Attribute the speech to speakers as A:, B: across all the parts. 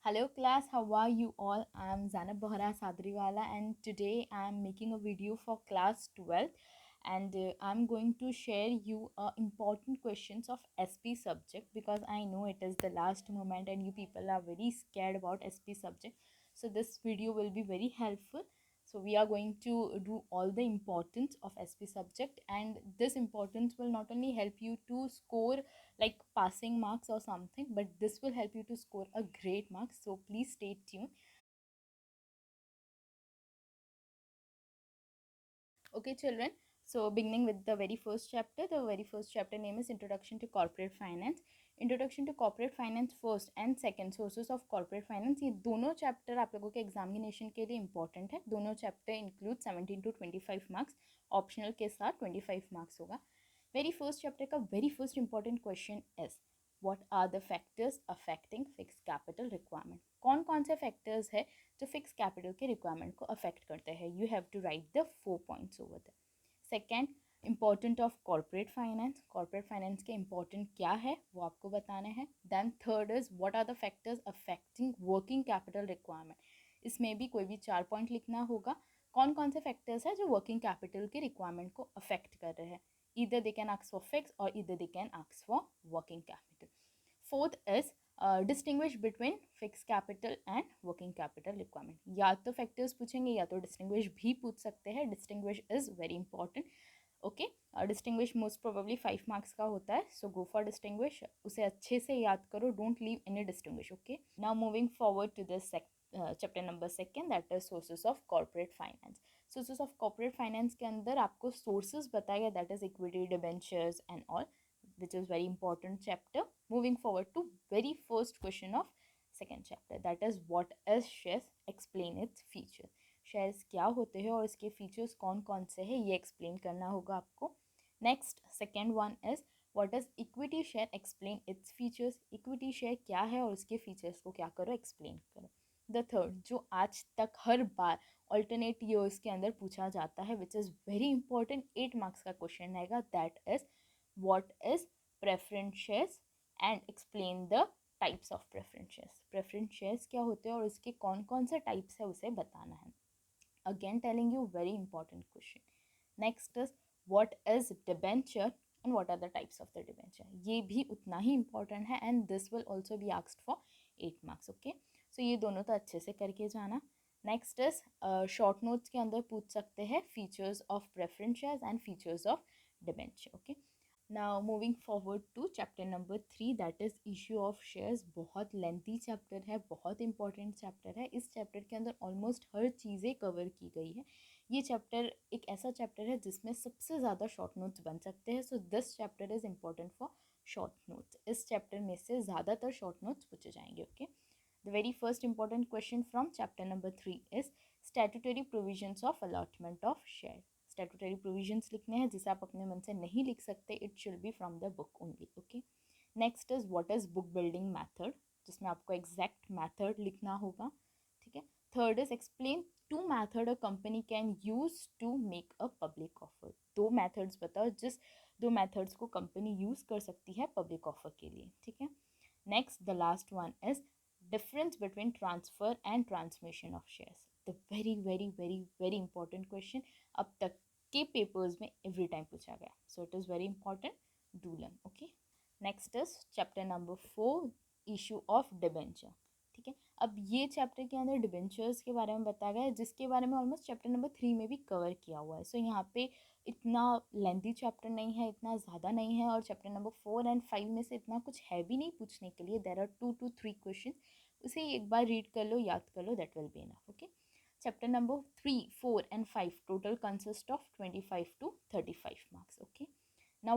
A: Hello class, how are you all? I am Zanab Bahra Sadriwala and today I am making a video for class 12th and I'm going to share you important questions of SP subject because I know it is the last moment and you people are very scared about SP subject. So this video will be very helpful. So we are going to do all the importance of SP subject and this importance will not only help you to score like passing marks or something, but this will help you to score a great marks, so please stay tuned. Okay children, so beginning with the very first chapter name is Introduction to Corporate Finance. Introduction to corporate finance first and second sources of corporate finance, ये दोनों chapter आप लोगों के examination के लिए important है. दोनों chapter include 17 to 25 marks, optional के साथ 25 मार्क्स होगा. वेरी फर्स्ट चैप्टर का very first important question is what are the factors affecting fix capital requirement. कौन कौन से फैक्टर्स है जो फिक्स कैपिटल के रिक्वायरमेंट को अफेक्ट करते हैं. You have to write the 4 points over the. Second, important of corporate finance. Corporate finance के इंपॉर्टेंट क्या है वो आपको बताना है. Then third is what are the factors affecting working capital requirement. इसमें भी कोई भी 4 पॉइंट लिखना होगा. कौन कौन से फैक्टर्स है जो वर्किंग कैपिटल के रिक्वायरमेंट को अफेक्ट कर रहे हैं. either they can ask for fixed or either they can ask for working capital. Fourth is distinguish between fix capital and working capital requirement. या तो फैक्टर्स पूछेंगे या तो डिस्टिंग्विश भी पूछ सकते हैं. Distinguish is very important. Okay, distinguish most probably 5 marks का होता है, सो गो फॉर डिस्टिंग्विश. उसे अच्छे से याद करो, don't leave any distinguish. Okay, now moving forward to the chapter number second, that is sources of corporate finance. Sources of corporate finance के अंदर आपको सोर्सेज बताया, that is equity, debentures and all, which is very important chapter. Moving forward to very first question of second chapter, that is what is shares, explain its features. Shares क्या होते हैं और इसके features कौन कौन से हैं ये एक्सप्लेन करना होगा आपको. Next second one is what is equity share, explain its features. Equity share क्या है और इसके फीचर्स को क्या करो, एक्सप्लेन करो. द थर्ड, जो आज तक हर बार ऑल्टरनेट ईयर्स के अंदर पूछा जाता है, which is very important, 8 marks का क्वेश्चन रहेगा, that is what is preference shares and explain the types of preference shares. preference shares क्या होते हैं और इसके कौन कौन से types है उसे बताना है. again telling you very important question. next is what is debenture and what are the types of the debenture. ये भी उतना ही important है and this will also be asked for 8 marks. okay, so ये दोनों तो अच्छे से करके जाना. नेक्स्ट इज शॉर्ट नोट्स के अंदर पूछ सकते हैं features of preference shares and features of debenture. Okay, now moving forward to chapter number 3, that is issue of shares. बहुत लेंथी चैप्टर है, बहुत इंपॉर्टेंट चैप्टर है. इस चैप्टर के अंदर ऑलमोस्ट हर चीज़ें कवर की गई है. ये चैप्टर एक ऐसा चैप्टर है जिसमें सबसे ज़्यादा शॉर्ट नोट्स बन सकते हैं, so this chapter is important for short notes. इस चैप्टर में से ज़्यादातर शॉर्ट नोट्स पूछे जाएंगे. Okay, the very first important question from chapter number 3 is statutory provisions of allotment of share. Statutory provisions लिखने हैं जिसे आप अपने मन से नहीं लिख सकते, it should be from the book only. Okay, next is what is book building method, जिसमें आपको एग्जैक्ट मैथड लिखना होगा. ठीक है. Third is explain to method a company can use to make a public offer. दो methods बताओ जिस दो मैथड्स को कंपनी यूज कर सकती है पब्लिक ऑफर के लिए. ठीक है. Next the last one is difference between transfer and transmission of shares. The very very very very important question, अब तक के पेपर्स में एवरी टाइम पूछा गया, so it is very important, do learn. Okay, next is chapter number 4, issue of debenture. ठीक है. अब ये चैप्टर के अंदर डिबेंचर्स के बारे में बताया गया है जिसके बारे में ऑलमोस्ट चैप्टर नंबर 3 में भी कवर किया हुआ है. सो यहाँ पे इतना लेंथी चैप्टर नहीं है, इतना ज़्यादा नहीं है, और चैप्टर नंबर 4 एंड 5 में से इतना कुछ है भी नहीं पूछने के लिए. देर आर 2 to 3 क्वेश्चन, उसे एक बार रीड कर लो, याद कर लो, that will be enough. Okay, chapter number 3, 4 and 5 total consist of 25 to 35 marks. Okay, now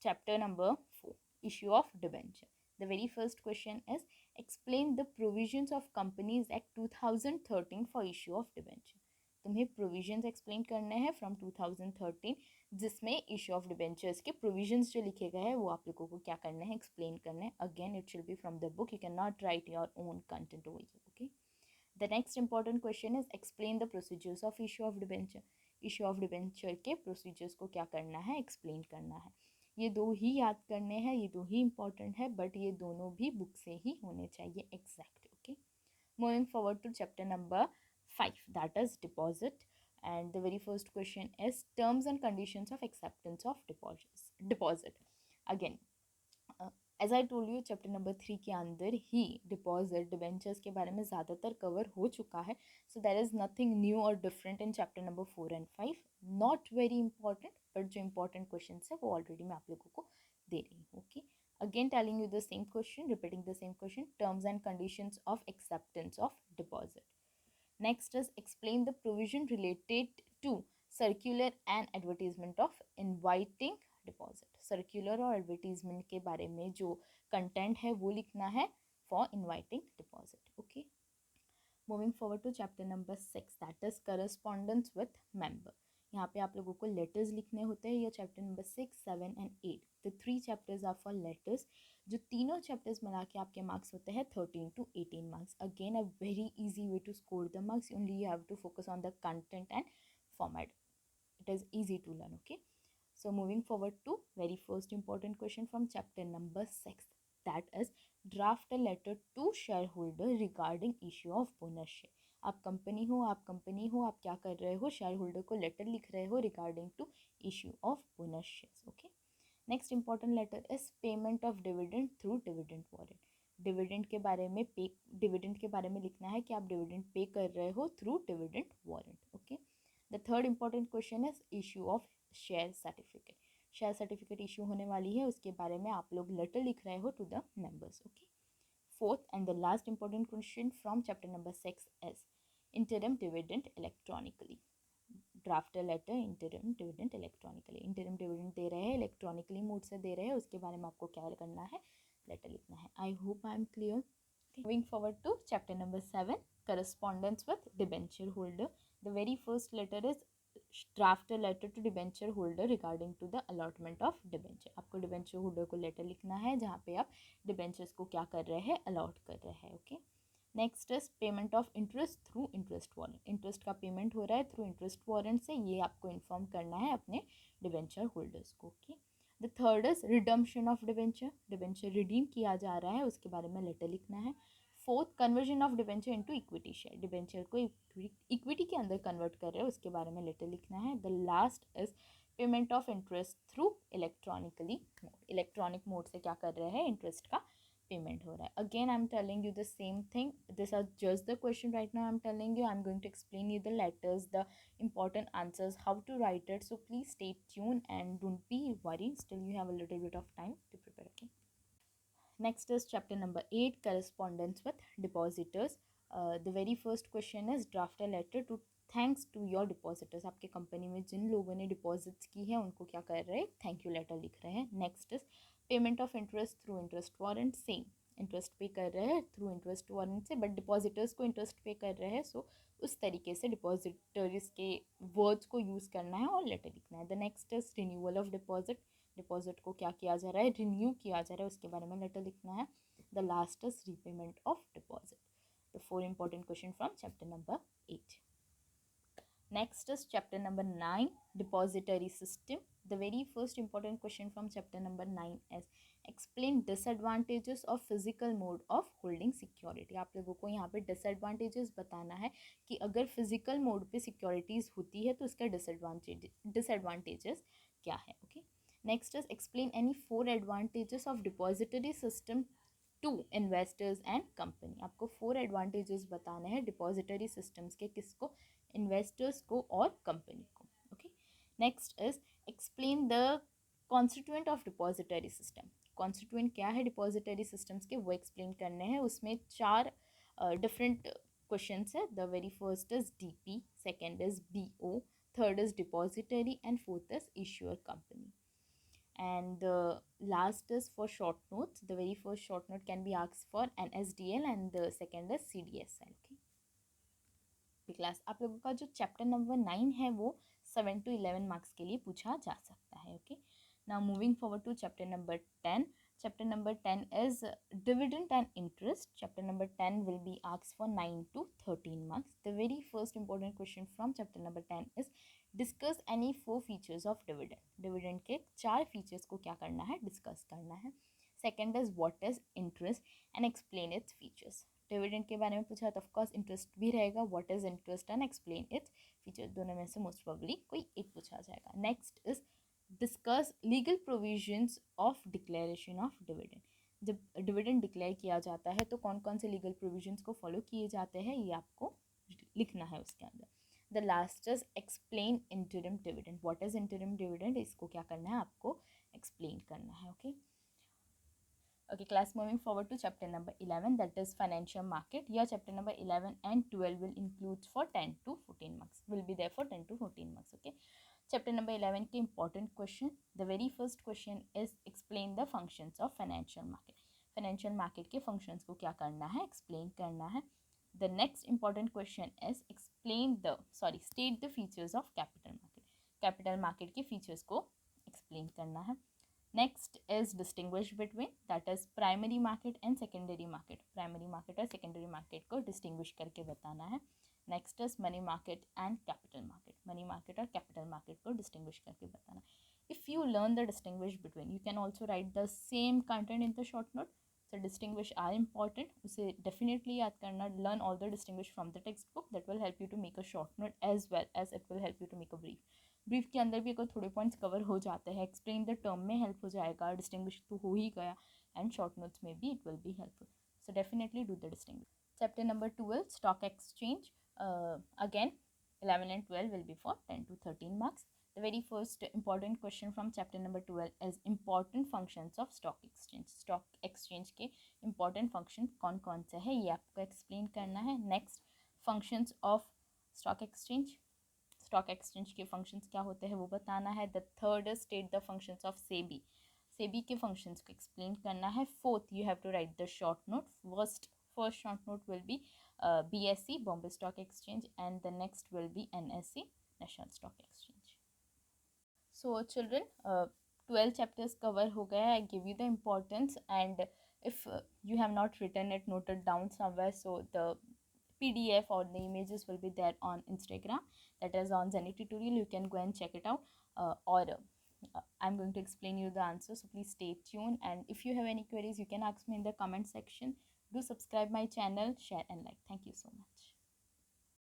A: chapter number 4, issue of debenture. The very first question is explain the provisions of Companies Act 2013 for issue of debenture. तुम्हें provisions explain करने हैं from 2013 जिसमें issue of debentures के provisions जो लिखे गए हैं वो आप लोगों को क्या करना है, एक्सप्लेन करना है. Again it should be from the book, you can not right your own content over here. Okay, the next important question is explain the procedures of issue of debenture. issue of debenture के procedures को क्या करना है, explain करना है. ये दो ही याद करने हैं, ये दो ही important है, but ये दोनों भी बुक से ही होने चाहिए exact. Okay, Moving forward to chapter number 5, that is deposit. And the very first question is terms and conditions of acceptance of deposit. Again, as I told you chapter number 3 के अंदर ही deposit debentures के बारे में ज़्यादातर cover हो चुका है. सो there is nothing new और different in chapter number 4 and 5. Not very important, but जो इंपॉर्टेंट क्वेश्चन है वो ऑलरेडी मैं आप लोगों को दे रही हूँ. Okay, again telling you the same question, repeating the same question, terms and conditions of acceptance of deposit. Next is explain the provision related to circular and advertisement of inviting deposit. Circular और advertisement के बारे में जो content है वो लिखना है for inviting deposit. Okay, moving forward to chapter number 6, that is correspondence with member. यहाँ पे आप लोगों को लेटर्स लिखने होते हैं. ये chapter number 6, 7 and 8, the 3 chapters are for letters. जो तीनों चैप्टर्स मिला के आपके मार्क्स होते हैं 13 to 18 marks. Again a very easy way to score the marks. Only you have to focus on the content and format. It is easy to learn. Okay, so moving forward to very first important question from chapter number 6, that is draft a letter to shareholder regarding issue of bonus share. आप company हो, आप क्या कर रहे हो, share holder को letter लिख रहे हो regarding to issue of bonus shares. Okay, next important letter is payment of dividend through dividend warrant. Dividend के बारे में लिखना है कि आप डिविडेंड पे कर रहे हो through dividend warrant. Okay, the third important question is issue of share certificate. Share certificate issue होने वाली है, उसके बारे में आप लोग लेटर लिख रहे हो to the members. Okay, fourth and the last important question from chapter number 6 is interim dividend electronically. Draft a letter interim dividend electronically. Interim dividend दे रहे हैं, इलेक्ट्रॉनिकली मोड से दे रहे हैं, उसके बारे में आपको क्या करना है, लेटर लिखना है. I hope I am clear. Moving forward to chapter number 7, correspondence with debenture holder. The very first letter is draft a letter to debenture holder regarding to the allotment of debenture. आपको debenture holder को letter लिखना है जहाँ पे आप debentures को क्या कर रहे हैं, अलॉट कर रहे हैं. Okay, next is payment of interest through interest warrant. Interest का पेमेंट हो रहा है थ्रू इंटरेस्ट वारंट से, ये आपको इन्फॉर्म करना है अपने डिबेंचर होल्डर्स को. Okay, the third is redemption of debenture. Debenture redeem किया जा रहा है, उसके बारे में लेटर लिखना है. Fourth, conversion of debenture into equity share. Debenture को इक्विटी के अंदर कन्वर्ट कर रहे हैं, उसके बारे में लेटर लिखना है. The last is payment of interest through electronically mode. Electronic mode से क्या कर रहे हैं, इंटरेस्ट का पेमेंट हो रहा है. Again I am telling you the same thing. This are just the question right now. I am telling you, I am going to explain you the letters, the important answers, how to write it. So please stay tuned and don't be worried. Still you have a little bit of time to prepare. Okay, next is chapter number 8, correspondence with depositors. The very first question is draft a letter to thanks to your depositors. आपके company में जिन लोगों ने deposits की है उनको क्या कर रहे हैं, थैंक यू लेटर लिख रहे हैं. Next is payment of interest through interest warrant. Same, interest पे कर रहे हैं थ्रू इंटरेस्ट वारंट से, बट डिपॉजिटर्स को इंटरेस्ट पे कर रहे हैं. सो उस तरीके से डिपॉजिटर्स के वर्ड्स को यूज़ करना है और लेटर लिखना है. The next is renewal of deposit. Deposit को क्या किया जा रहा है, रिन्यू किया जा रहा है, उसके बारे में लेटर लिखना है. The last is repayment of deposit. The 4 important question from chapter number 8. Next is chapter number 9, depository system. The very first important question from chapter number 9 is explain disadvantages of physical mode of holding security. आप लोगों को यहाँ पे disadvantages बताना है कि अगर physical mode पे securities होती है तो उसका disadvantages क्या है. Okay, next is explain any 4 advantages of depository system to investors and company. आपको 4 एडवांटेजेस बताने हैं डिपॉजिटरी सिस्टम्स के. किसको, इन्वेस्टर्स को और कंपनी को. Okay, next is explain the constituent of depository system. Constituent क्या है डिपॉजिटरी सिस्टम्स के, वो एक्सप्लेन करने हैं. उसमें 4 डिफरेंट क्वेश्चंस है. The very first is DP, second is BO, third is depository and fourth is issuer company. And the last is for short notes. The very first short note can be asked for NSDL and the second is CDSL. Okay, class आप लोगों का जो chapter number 9 है वो 7 to 11 marks के लिए पूछा जा सकता है. Okay, now moving forward to chapter number 10. Chapter number 10 is dividend and interest. Chapter number 10 will be asked for 9 to 13 marks. The very first important question from chapter number 10 is discuss any 4 features of dividend. Dividend के 4 features को क्या करना है, discuss करना है. Second is what is interest and explain its features. Dividend के बारे में पूछा तो ऑफकोर्स इंटरेस्ट भी रहेगा, what is interest and explain its features, दोनों में से मोस्ट प्रोबेबली कोई एक पूछा जाएगा। Next is discuss legal provisions of declaration of dividend. जब डिविडेंड डिक्लेयर किया जाता है तो कौन कौन से लीगल प्रोविजंस को फॉलो किए जाते हैं ये आपको लिखना है उसके अंदर। The last is explain interim dividend, what is interim dividend, इसको क्या करना है आपको एक्सप्लेन करना है। Okay okay class, moving forward to chapter number 11, that is financial market. Here chapter number 11 and 12 will include for 10 to 14 marks, will be there for 10 to 14 marks. Okay, chapter number 11 के important question, the very first question is explain the functions of financial market. financial market के functions को क्या करना है, explain करना है। The next important question is state the features of capital market. capital market के features को explain करना है। Next is distinguish between, that is primary market and secondary market. primary market और secondary market को distinguish करके बताना है। Next is money market and capital market. money market और capital market को distinguish करके बताना। If you learn the distinguish between, you can also write the same content in the short note. So distinguish are important, उसे definitely याद करना। Learn all the distinguish from the textbook, that will help you to make a short note as well as it will help you to make a brief. Brief के अंदर भी अगर थोड़े points cover हो जाते हैं, एक्सप्लेन द टर्म में help हो जाएगा, डिस्टिंग्विश तो हो ही गया, एंड शॉर्ट नोट्स में भी it will be helpful. So definitely do the distinguish. Chapter number 12 stock exchange, again 11 and 12 will be for 10 to 13 marks. The very first important question from chapter number 12 is important functions of stock exchange. stock exchange के important function कौन कौन से है ये आपको explain करना है। next functions of stock exchange, stock exchange के फंक्शंस क्या होते हैं वो बताना है। The third is state the functions of SEBI, SEBI के फंक्शंस को एक्सप्लेन करना है। Fourth you have to write the short note, first short note will be BSE Bombay stock exchange and the next will be NSE national stock exchange. So children 12 chapters cover हो गए। I give you the importance and if you have not written it, noted down somewhere, so the PDF or the images will be there on Instagram, that is on Zenny Tutorial. You can go and check it out, or I'm going to explain you the answer, so please stay tuned. And if you have any queries, you can ask me in the comment section. Do subscribe my channel, share and like. Thank you so much.